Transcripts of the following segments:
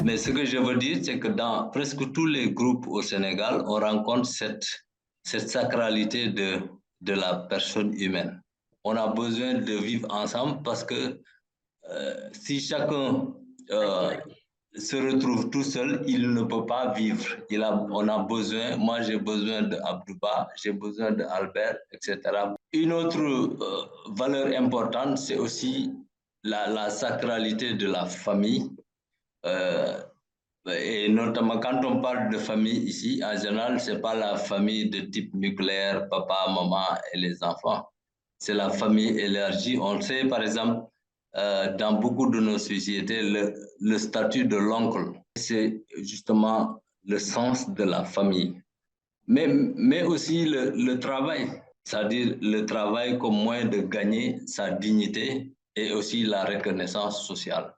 Mais ce que je veux dire, c'est que dans presque tous les groupes au Sénégal, on rencontre cette sacralité de la personne humaine. On a besoin de vivre ensemble parce que si chacun se retrouve tout seul, il ne peut pas vivre. On a besoin, moi j'ai besoin d'Abdouba, j'ai besoin d'Albert, etc. Une autre valeur importante, c'est aussi la sacralité de la famille. Et notamment quand on parle de famille ici, en général, ce n'est pas la famille de type nucléaire, papa, maman et les enfants. C'est la famille élargie. On sait par exemple, dans beaucoup de nos sociétés, le statut de l'oncle, c'est justement le sens de la famille. Mais aussi le travail, c'est-à-dire le travail comme moyen de gagner sa dignité et aussi la reconnaissance sociale.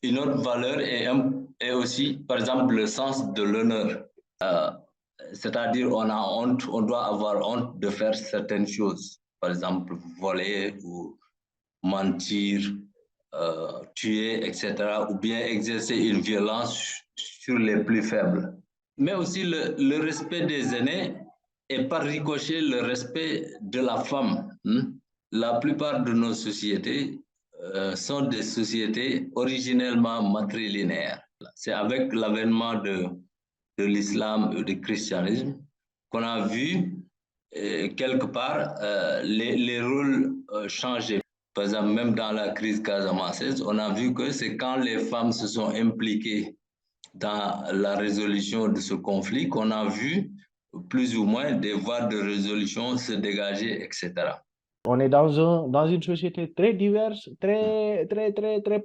Une autre valeur est aussi, par exemple, le sens de l'honneur. C'est-à-dire, on a honte, on doit avoir honte de faire certaines choses. Par exemple, voler ou mentir, tuer, etc. Ou bien exercer une violence sur les plus faibles. Mais aussi le respect des aînés et par ricochet le respect de la femme. La plupart de nos sociétés sont des sociétés originellement matrilinéaires. C'est avec l'avènement de l'islam et du christianisme qu'on a vu quelque part les rôles changer. Par exemple, même dans la crise casamançaise, on a vu que c'est quand les femmes se sont impliquées dans la résolution de ce conflit qu'on a vu plus ou moins des voies de résolution se dégager, etc. On est dans une société très diverse, très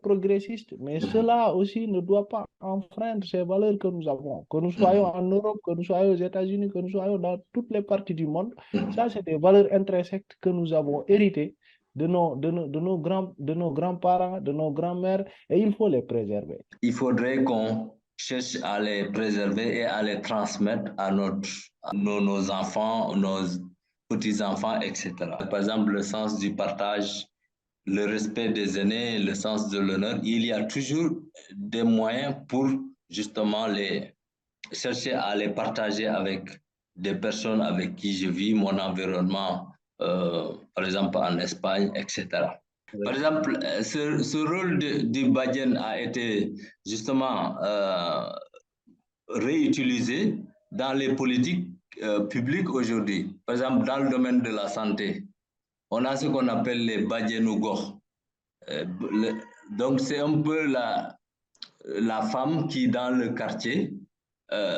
progressiste, mais cela aussi ne doit pas enfreindre ces valeurs que nous avons. Que nous soyons en Europe, que nous soyons aux États-Unis, que nous soyons dans toutes les parties du monde, ça c'est des valeurs intrinsèques que nous avons héritées de nos grands-parents, de nos grands-mères, et il faut les préserver. Il faudrait qu'on cherche à les préserver et à les transmettre à nos enfants, nos petits-enfants, etc. Par exemple, le sens du partage, le respect des aînés, le sens de l'honneur, il y a toujours des moyens pour justement chercher à les partager avec des personnes avec qui je vis, mon environnement, par exemple en Espagne, etc. Par exemple, ce rôle du Badien a été justement réutilisé dans les politiques publiques aujourd'hui. Par exemple, dans le domaine de la santé, on a ce qu'on appelle les Badianougor. Donc, c'est un peu la femme qui, dans le quartier,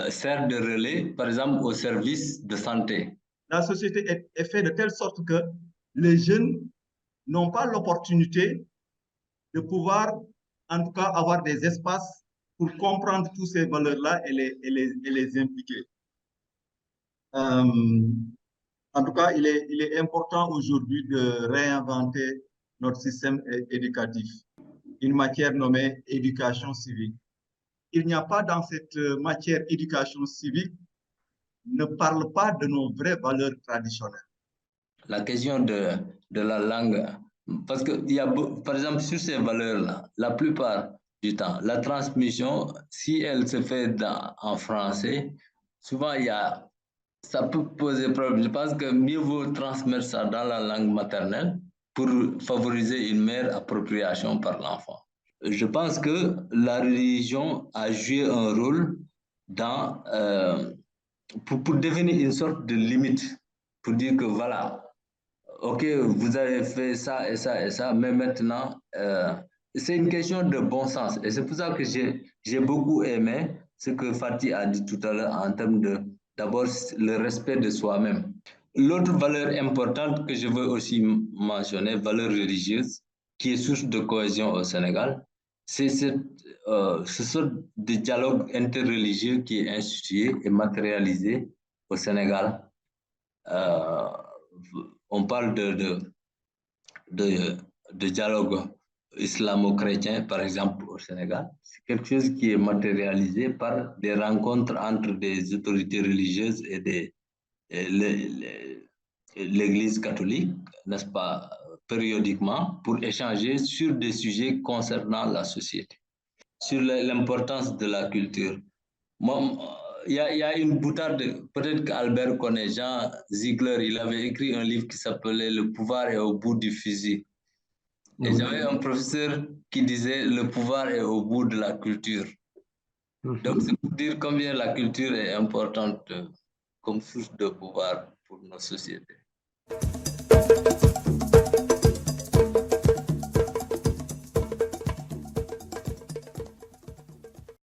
sert de relais, par exemple, au service de santé. La société est faite de telle sorte que les jeunes n'ont pas l'opportunité de pouvoir, en tout cas, avoir des espaces pour comprendre toutes ces valeurs-là et les impliquer. En tout cas, il est important aujourd'hui de réinventer notre système éducatif, une matière nommée éducation civique. Il n'y a pas dans cette matière éducation civique, ne parle pas de nos vraies valeurs traditionnelles. La question de la langue, parce que il y a, par exemple, sur ces valeurs-là, la plupart du temps, la transmission, si elle se fait en français, souvent ça peut poser problème. Je pense que mieux vaut transmettre ça dans la langue maternelle pour favoriser une meilleure appropriation par l'enfant. Je pense que la religion a joué un rôle pour devenir une sorte de limite, pour dire que voilà, ok, vous avez fait ça et ça et ça, mais maintenant, c'est une question de bon sens. Et c'est pour ça que j'ai beaucoup aimé ce que Fatih a dit tout à l'heure en termes d'abord le respect de soi-même. L'autre valeur importante que je veux aussi mentionner, valeur religieuse, qui est source de cohésion au Sénégal, c'est ce sont des dialogues interreligieux qui est institué et matérialisé au Sénégal. On parle de dialogue islamo-chrétien, par exemple, au Sénégal. C'est quelque chose qui est matérialisé par des rencontres entre des autorités religieuses et l'Église catholique, n'est-ce pas, périodiquement, pour échanger sur des sujets concernant la société. sur l'importance de la culture. Il y a une boutade, peut-être qu'Albert connaît, Jean Ziegler, il avait écrit un livre qui s'appelait Le pouvoir est au bout du fusil. Et j'avais un professeur qui disait le pouvoir est au bout de la culture. Donc, c'est pour dire combien la culture est importante comme source de pouvoir pour nos sociétés.